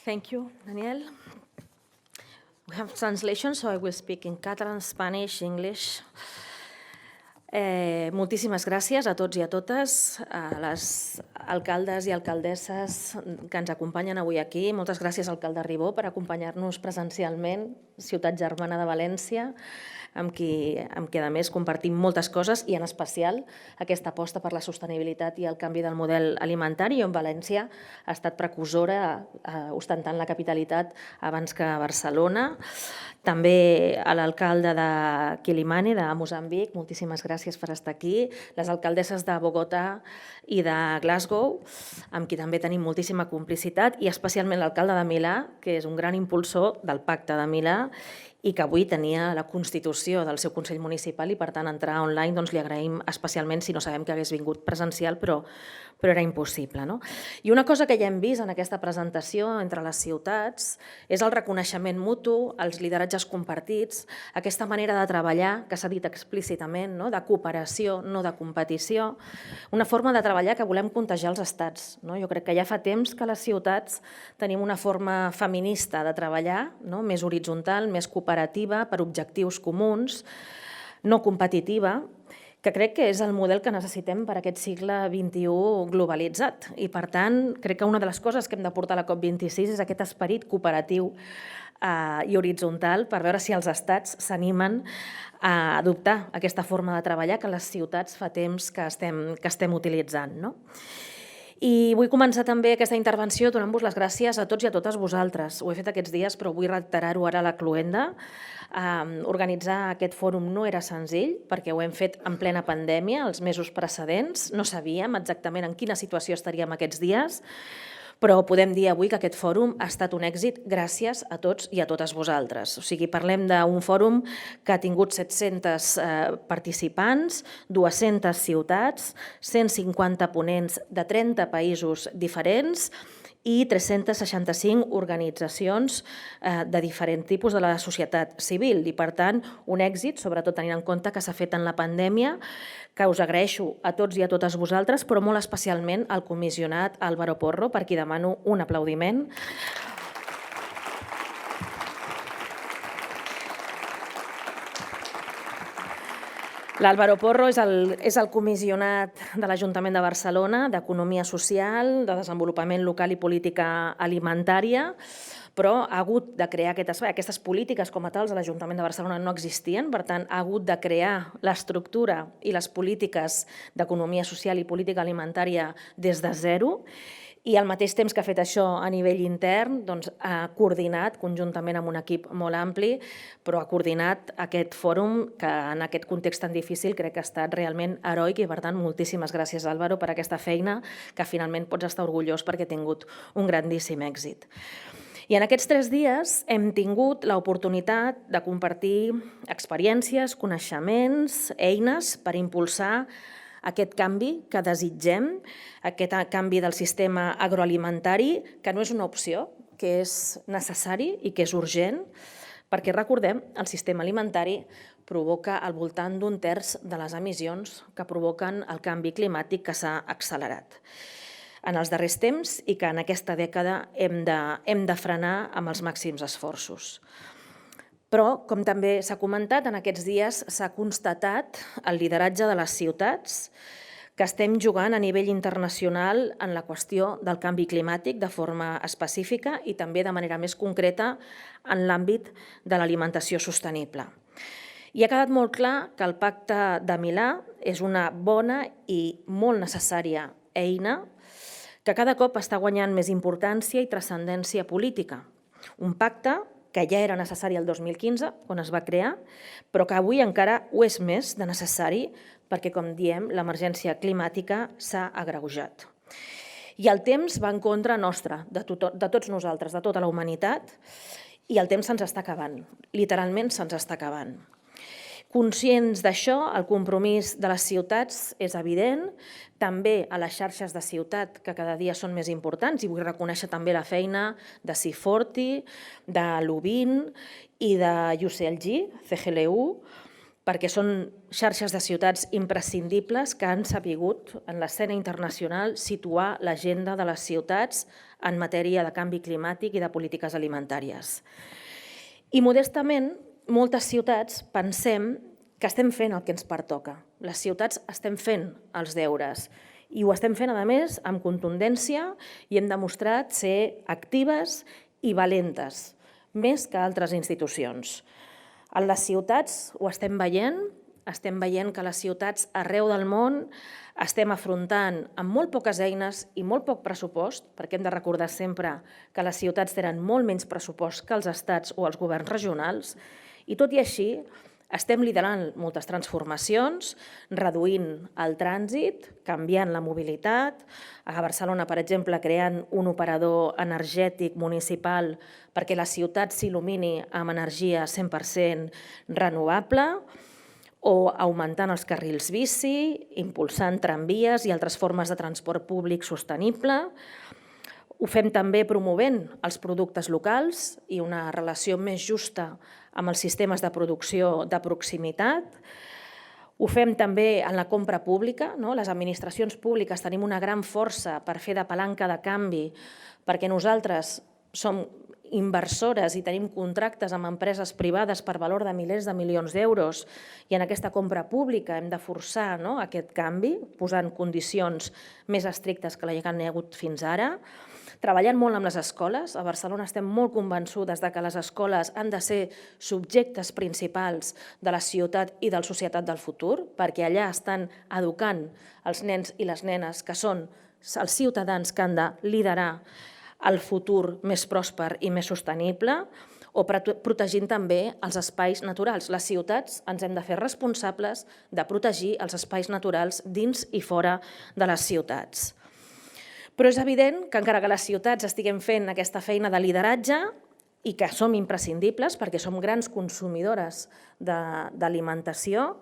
Thank you, Daniel. We have translation, so I will speak in Catalan, Spanish, English. Moltíssimes gràcies a tots i a totes, a les alcaldes i alcaldesses que ens acompanyen avui aquí. Moltes gràcies, alcalde Ribó, per acompanyar-nos presencialment, ciutat germana de València, amb qui a més compartim moltes coses i en especial aquesta aposta per la sostenibilitat i el canvi del model alimentari, on València ha estat precursora ostentant la capitalitat abans que Barcelona. També a l'alcalde de Quilimane, de Moçambic, moltíssimes gràcies per estar aquí. Les alcaldesses de Bogotà i de Glasgow, amb qui també tenim moltíssima complicitat, i especialment l'alcalde de Milà, que és un gran impulsor del Pacte de Milà i que avui tenia la constitució del seu Consell Municipal i, per tant, entrar online li agraïm especialment, si no sabem que hagués vingut presencial, però era impossible. I una cosa que ja hem vist en aquesta presentació entre les ciutats és el reconeixement mutu, els lideratges compartits, aquesta manera de treballar que s'ha dit explícitament, de cooperació, no de competició, una forma de treballar que volem contagiar els estats. Jo crec que ja fa temps que les ciutats tenim una forma feminista de treballar, més horitzontal, més cooperativa, per objectius comuns, no competitiva, que crec que és el model que necessitem per a aquest segle XXI globalitzat. I, per tant, crec que una de les coses que hem de portar a la COP26 és aquest esperit cooperatiu i horitzontal per veure si els estats s'animen a adoptar aquesta forma de treballar que les ciutats fa temps que estem utilitzant. I vull començar també aquesta intervenció donant-vos les gràcies a tots i a totes vosaltres. Ho he fet aquests dies, però vull reiterar-ho ara a la cloenda. Organitzar aquest fòrum no era senzill, perquè ho hem fet en plena pandèmia, els mesos precedents. No sabíem exactament en quina situació estaríem aquests dies, però podem dir avui que aquest fòrum ha estat un èxit gràcies a tots i a totes vosaltres. O sigui, parlem d'un fòrum que ha tingut 700 participants, 200 ciutats, 150 ponents de 30 països diferents i 365 organitzacions de diferents tipus de la societat civil. I, per tant, un èxit, sobretot tenint en compte que s'ha fet en la pandèmia, que us agraeixo a tots i a totes vosaltres, però molt especialment al comissionat Álvaro Porro, per qui demano un aplaudiment. L'Álvaro Porro és el comissionat de l'Ajuntament de Barcelona d'Economia Social, de Desenvolupament Local i Política Alimentària, però ha hagut de crear aquestes polítiques com a tals a l'Ajuntament de Barcelona no existien, per tant, ha hagut de crear l'estructura i les polítiques d'economia social i política alimentària des de zero, i al mateix temps que ha fet això a nivell intern, ha coordinat conjuntament amb un equip molt ampli, però ha coordinat aquest fòrum que en aquest context tan difícil crec que ha estat realment heroic i, per tant, moltíssimes gràcies, Álvaro, per aquesta feina que finalment pots estar orgullós perquè ha tingut un grandíssim èxit. I en aquests 3 dies hem tingut l'oportunitat de compartir experiències, coneixements, eines per impulsar aquest canvi que desitgem, aquest canvi del sistema agroalimentari, que no és una opció, que és necessari i que és urgent, perquè, recordem, el sistema alimentari provoca al voltant d'un terç de les emissions que provoquen el canvi climàtic que s'ha accelerat en els darrers temps i que en aquesta dècada hem de frenar amb els màxims esforços. Però, com també s'ha comentat, en aquests dies s'ha constatat el lideratge de les ciutats que estem jugant a nivell internacional en la qüestió del canvi climàtic de forma específica i també de manera més concreta en l'àmbit de l'alimentació sostenible. I ha quedat molt clar que el Pacte de Milà és una bona i molt necessària eina que cada cop està guanyant més importància i transcendència política. Un pacte que ja era necessari el 2015, quan es va crear, però que avui encara ho és més de necessari perquè, com diem, l'emergència climàtica s'ha agreujat. I el temps va en contra nostra, de tots nosaltres, de tota la humanitat, i el temps se'ns està acabant, literalment se'ns està acabant. Conscients d'això, el compromís de les ciutats és evident, també a les xarxes de ciutat, que cada dia són més importants, i vull reconèixer també la feina de C40, de l'UBIN i de UCLG, CGLU, perquè són xarxes de ciutats imprescindibles que han sabut, en l'escena internacional, situar l'agenda de les ciutats en matèria de canvi climàtic i de polítiques alimentàries. I modestament, moltes ciutats pensem que estem fent el que ens pertoca. Les ciutats estem fent els deures i ho estem fent, a més, amb contundència i hem demostrat ser actives i valentes, més que altres institucions. A les ciutats ho estem veient que les ciutats arreu del món estem afrontant amb molt poques eines i molt poc pressupost, perquè hem de recordar sempre que les ciutats tenen molt menys pressupost que els estats o els governs regionals, i tot i així estem liderant moltes transformacions, reduint el trànsit, canviant la mobilitat. A Barcelona, per exemple, creant un operador energètic municipal perquè la ciutat s'il·lumini amb energia 100% renovable, o augmentant els carrils bici, impulsant tramvies i altres formes de transport públic sostenible. Ho fem també promovent els productes locals i una relació més justa amb els sistemes de producció de proximitat. Ho fem també en la compra pública. Les administracions públiques tenim una gran força per fer de palanca de canvi, perquè nosaltres som inversores i tenim contractes amb empreses privades per valor de milers de milions d'euros, i en aquesta compra pública hem de forçar aquest canvi, posant condicions més estrictes que la que hi ha hagut fins ara. Treballant molt amb les escoles. A Barcelona estem molt convençudes que les escoles han de ser subjectes principals de la ciutat i de la societat del futur, perquè allà estan educant els nens i les nenes que són els ciutadans que han de liderar el futur més pròsper i més sostenible, o protegint també els espais naturals. Les ciutats ens hem de fer responsables de protegir els espais naturals dins i fora de les ciutats. Però és evident que encara que les ciutats estiguem fent aquesta feina de lideratge i que som imprescindibles perquè som grans consumidores d'alimentació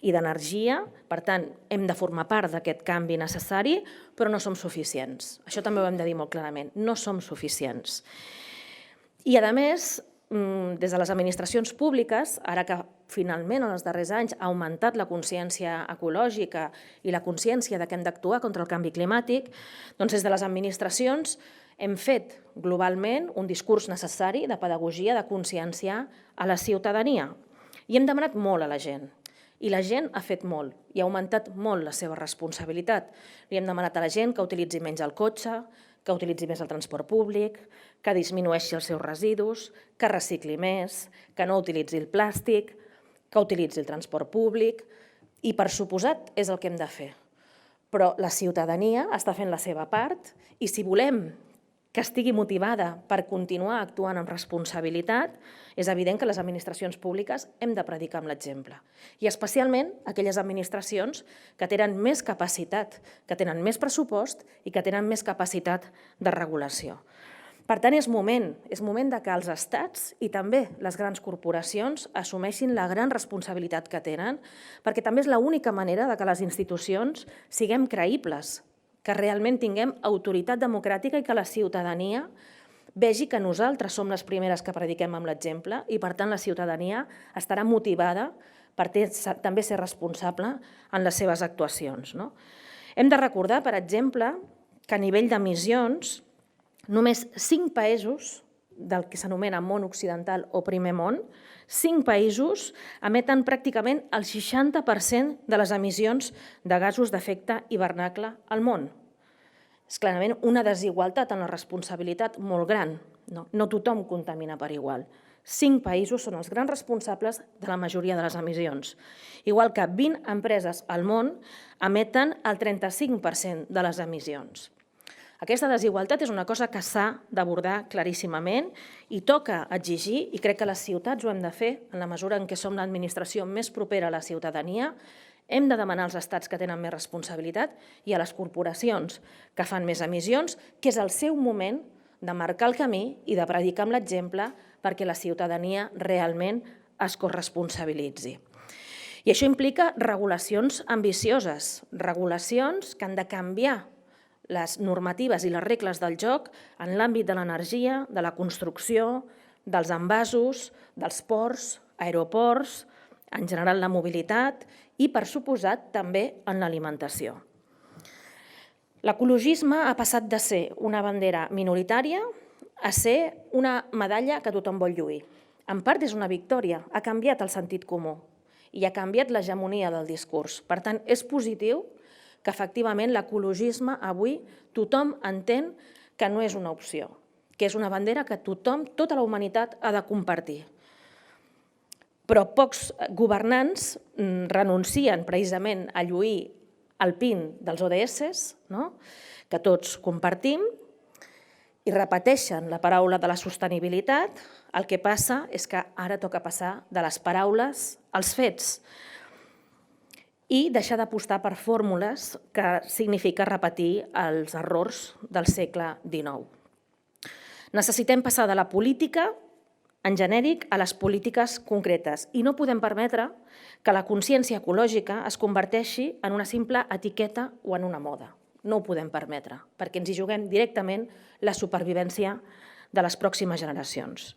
i d'energia, per tant, hem de formar part d'aquest canvi necessari, però no som suficients. Això també ho hem de dir molt clarament, no som suficients. I, a més, des de les administracions públiques, ara que finalment en els darrers anys ha augmentat la consciència ecològica i la consciència que hem d'actuar contra el canvi climàtic, doncs des de les administracions hem fet globalment un discurs necessari de pedagogia, de conscienciar a la ciutadania. I hem demanat molt a la gent. I la gent ha fet molt i ha augmentat molt la seva responsabilitat. Li hem demanat a la gent que utilitzi menys el cotxe, que utilitzi més el transport públic, que disminueixi els seus residus, que recicli més, que no utilitzi el plàstic, que utilitzi el transport públic, i per suposat és el que hem de fer. Però la ciutadania està fent la seva part i si volem que estigui motivada per continuar actuant amb responsabilitat, és evident que les administracions públiques hem de predicar amb l'exemple. I especialment aquelles administracions que tenen més capacitat, que tenen més pressupost i que tenen més capacitat de regulació. Per tant, és moment que els estats i també les grans corporacions assumeixin la gran responsabilitat que tenen, perquè també és l'única manera que les institucions siguem creïbles, que realment tinguem autoritat democràtica i que la ciutadania vegi que nosaltres som les primeres que prediquem amb l'exemple i, per tant, la ciutadania estarà motivada per també ser responsable en les seves actuacions. Hem de recordar, per exemple, que a nivell d'emissions, només 5 països del que s'anomena món occidental o primer món, 5 països emeten pràcticament el 60% de les emissions de gasos d'efecte hivernacle al món. És clarament una desigualtat en la responsabilitat molt gran. No tothom contamina per igual. 5 països són els grans responsables de la majoria de les emissions. Igual que 20 empreses al món emeten el 35% de les emissions. Aquesta desigualtat és una cosa que s'ha d'abordar claríssimament i toca exigir, i crec que les ciutats ho hem de fer en la mesura en què som l'administració més propera a la ciutadania, hem de demanar als estats que tenen més responsabilitat i a les corporacions que fan més emissions, que és el seu moment de marcar el camí i de predicar amb l'exemple perquè la ciutadania realment es corresponsabilitzi. I això implica regulacions ambicioses, regulacions que han de canviar les normatives i les regles del joc en l'àmbit de l'energia, de la construcció, dels envasos, dels ports, aeroports, en general la mobilitat i, per suposat, també en l'alimentació. L'ecologisme ha passat de ser una bandera minoritària a ser una medalla que tothom vol lluir. En part és una victòria, ha canviat el sentit comú i ha canviat l'hegemonia del discurs. Per tant, és positiu que efectivament l'ecologisme avui tothom entén que no és una opció, que és una bandera que tothom, tota la humanitat, ha de compartir. Però pocs governants renuncien precisament a lluir el pin dels ODS, que tots compartim, i repeteixen la paraula de la sostenibilitat. El que passa és que ara toca passar de les paraules als fets i deixar d'apostar per fórmules que significa repetir els errors del segle XIX. Necessitem passar de la política en genèric a les polítiques concretes i no podem permetre que la consciència ecològica es converteixi en una simple etiqueta o en una moda. No ho podem permetre, perquè ens hi juguem directament la supervivència de les pròximes generacions.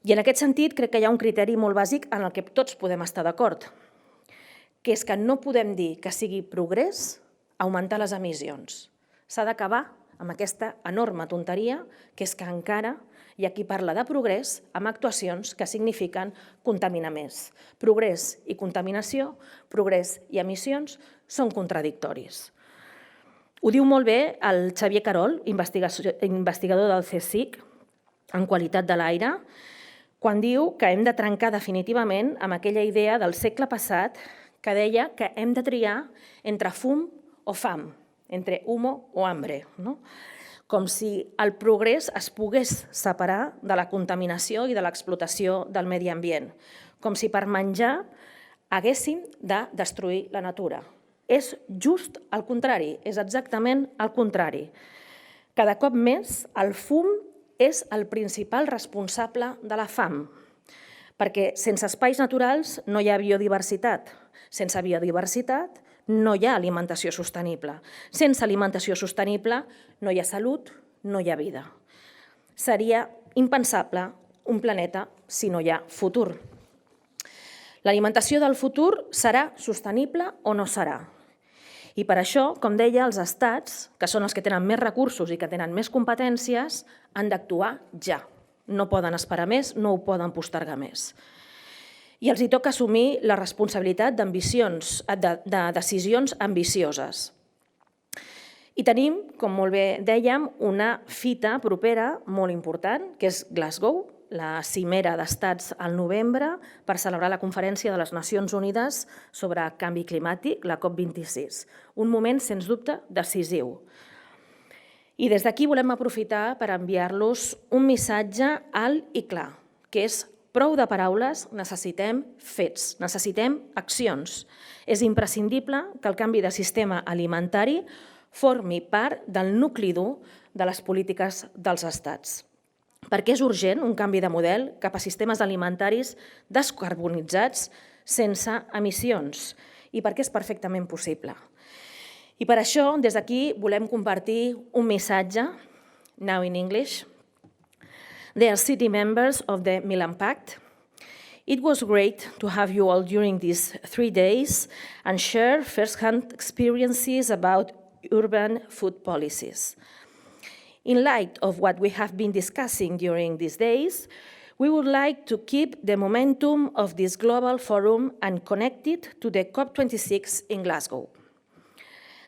I en aquest sentit crec que hi ha un criteri molt bàsic en el que tots podem estar d'acord, que és que no podem dir que sigui progrés augmentar les emissions. S'ha d'acabar amb aquesta enorme tonteria que és que encara hi ha qui parla de progrés amb actuacions que signifiquen contaminar més. Progrés i contaminació, progrés i emissions són contradictoris. Ho diu molt bé el Xavier Carol, investigador del CSIC en qualitat de l'aire, quan diu que hem de trencar definitivament amb aquella idea del segle passat que deia que hem de triar entre fum o fam, entre humo o hambre, com si el progrés es pogués separar de la contaminació i de l'explotació del medi ambient, com si per menjar haguéssim de destruir la natura. És just el contrari, és exactament el contrari. Cada cop més el fum és el principal responsable de la fam, perquè sense espais naturals no hi ha biodiversitat, sense biodiversitat no hi ha alimentació sostenible, sense alimentació sostenible no hi ha salut, no hi ha vida. Seria impensable un planeta si no hi ha futur. L'alimentació del futur serà sostenible o no serà? I per això, com deia, els estats, que són els que tenen més recursos i que tenen més competències, han d'actuar ja. No poden esperar més, no ho poden postergar més. I els hi toca assumir la responsabilitat de decisions ambicioses. I tenim, com molt bé dèiem, una fita propera molt important, que és Glasgow, la cimera d'estats al novembre per celebrar la Conferència de les Nacions Unides sobre canvi climàtic, la COP26. Un moment, sens dubte, decisiu. I des d'aquí volem aprofitar per enviar-los un missatge alt i clar, que és prou de paraules, necessitem fets, necessitem accions. És imprescindible que el canvi de sistema alimentari formi part del nucli dur de les polítiques dels estats. Perquè és urgent un canvi de model cap a sistemes alimentaris descarbonitzats sense emissions i perquè és perfectament possible. I per això, des d'aquí, volem compartir un missatge, now in English. Dear city members of the Milan Pact, it was great to have you all during these 3 days and share first-hand experiences about urban food policies. In light of what we have been discussing during these days, we would like to keep the momentum of this global forum and connect it to the COP26 in Glasgow.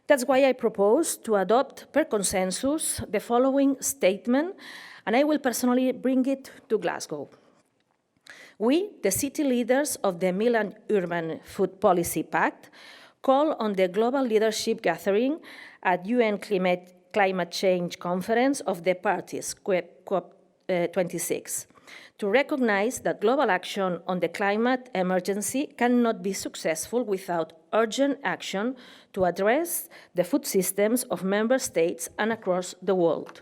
That's why I propose to adopt per consensus the following statement, and I will personally bring it to Glasgow. We, the city leaders of the Milan Urban Food Policy Pact, call on the global leadership gathering at UN Climate Change Conference of the Parties, COP26, to recognize that global action on the climate emergency cannot be successful without urgent action to address the food systems of member states and across the world.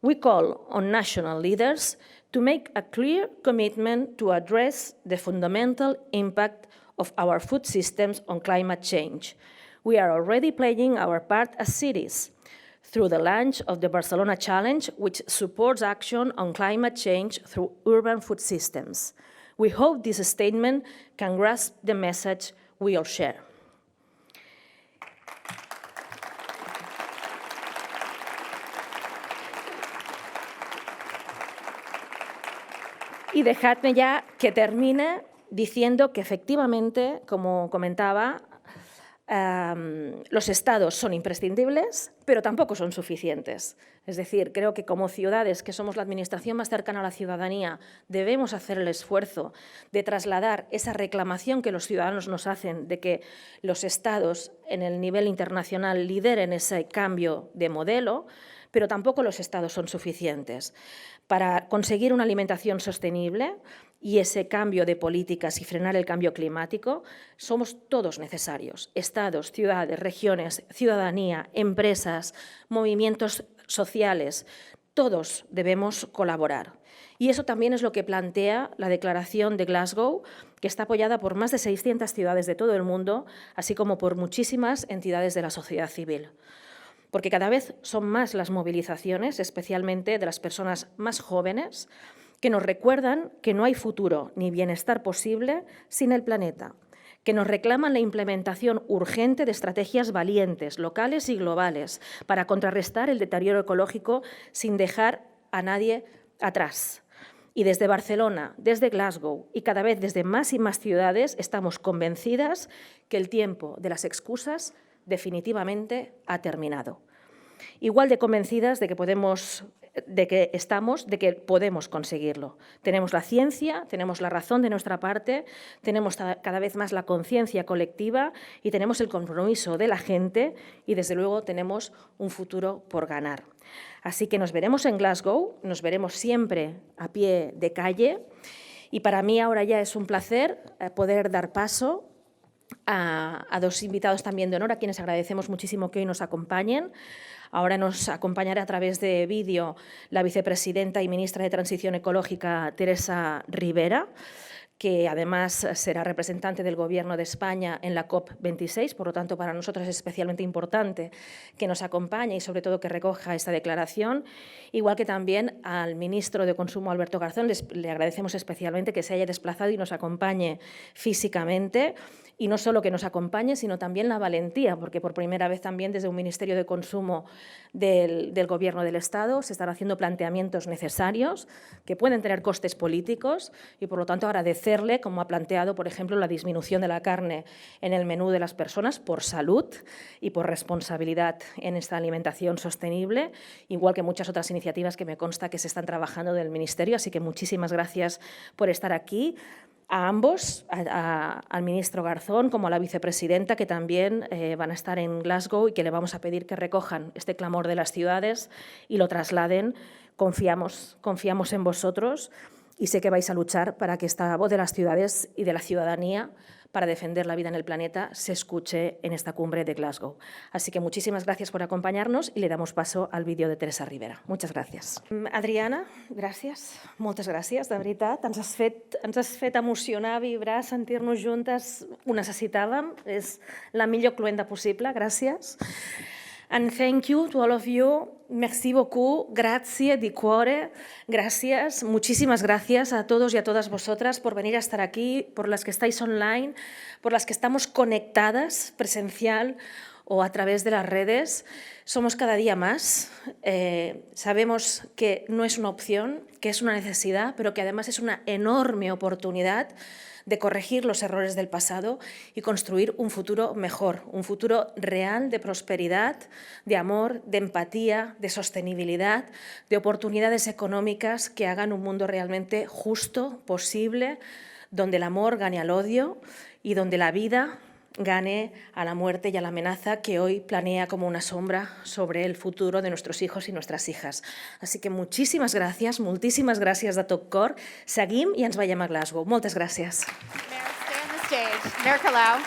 We call on national leaders to make a clear commitment to address the fundamental impact of our food systems on climate change. We are already playing our part as cities through the launch of the Barcelona Challenge, which supports action on climate change through urban food systems. We hope this statement can grasp the message we all share. Y dejadme ya que termine diciendo que efectivamente, como comentaba, los estados son imprescindibles, pero tampoco son suficientes. Es decir, creo que como ciudades, que somos la administración más cercana a la ciudadanía, debemos hacer el esfuerzo de trasladar esa reclamación que los ciudadanos nos hacen de que los estados en el nivel internacional lideren ese cambio de modelo, pero tampoco los estados son suficientes. Para conseguir una alimentación sostenible y ese cambio de políticas y frenar el cambio climático, somos todos necesarios. Estados, ciudades, regiones, ciudadanía, empresas, movimientos sociales, todos debemos colaborar. Y eso también es lo que plantea la Declaración de Glasgow, que está apoyada por más de 600 ciudades de todo el mundo, así como por muchísimas entidades de la sociedad civil. Porque cada vez son más las movilizaciones, especialmente de las personas más jóvenes, que nos recuerdan que no hay futuro ni bienestar posible sin el planeta, que nos reclaman la implementación urgente de estrategias valientes, locales y globales, para contrarrestar el deterioro ecológico sin dejar a nadie atrás. Y desde Barcelona, desde Glasgow y cada vez desde más y más ciudades estamos convencidas que el tiempo de las excusas definitivamente ha terminado. Igual de convencidas de que podemos conseguirlo. Tenemos la ciencia, tenemos la razón de nuestra parte, tenemos cada vez más la conciencia colectiva y tenemos el compromiso de la gente y, desde luego, tenemos un futuro por ganar. Así que nos veremos en Glasgow, nos veremos siempre a pie de calle y para mí ahora ya es un placer poder dar paso a dos invitados también de honor, a quienes agradecemos muchísimo que hoy nos acompañen. Ahora nos acompañará a través de vídeo la vicepresidenta y ministra de Transición Ecológica, Teresa Ribera, que además será representante del Gobierno de España en la COP26, por lo tanto, para nosotros es especialmente importante que nos acompañe y, sobre todo, que recoja esta declaración, igual que también al ministro de Consumo, Alberto Garzón. Le agradecemos especialmente que se haya desplazado y nos acompañe físicamente, y no solo que nos acompañe, sino también la valentía, porque por primera vez también desde un Ministerio de Consumo del Gobierno del Estado se están haciendo planteamientos necesarios que pueden tener costes políticos y, por lo tanto, agradecerle, como ha planteado, por ejemplo, la disminución de la carne en el menú de las personas por salud y por responsabilidad en esta alimentación sostenible, igual que muchas otras iniciativas que me consta que se están trabajando del Ministerio. Así que muchísimas gracias por estar aquí. A ambos, al ministro Garzón como a la vicepresidenta, que también van a estar en Glasgow y que le vamos a pedir que recojan este clamor de las ciudades y lo trasladen. Confiamos en vosotros y sé que vais a luchar para que esta voz de las ciudades y de la ciudadanía para defender la vida en el planeta se escuche en esta cumbre de Glasgow. Así que muchísimas gracias por acompanyar-nos i le damos paso al vídeo de Teresa Ribera. Moltes gràcies. Adriana, gràcies, moltes gràcies, de veritat. Ens has fet emocionar, vibrar, sentir-nos juntes. Ho necessitàvem, és la millor cluenda possible. Gràcies. And thank you to all of you. Merci beaucoup, grazie di cuore, gracias, muchísimas gracias a todos y a todas vosotras por venir a estar aquí, por las que estáis online, por las que estamos conectadas presencial o a través de las redes. Somos cada día más, sabemos que no es una opción, que es una necesidad, pero que además es una enorme oportunidad de corregir los errores del pasado y construir un futuro mejor, un futuro real de prosperidad, de amor, de empatía, de sostenibilidad, de oportunidades económicas que hagan un mundo realmente justo, posible, donde el amor gane al odio y donde la vida gane a la muerte y a la amenaza que hoy planea como una sombra sobre el futuro de nuestros hijos y nuestras hijas. Així que moltíssimes gràcies de tot cor. Seguim i ens veiem a Glasgow. Moltes gràcies. Mayor, stay on the stage. Mayor Colau.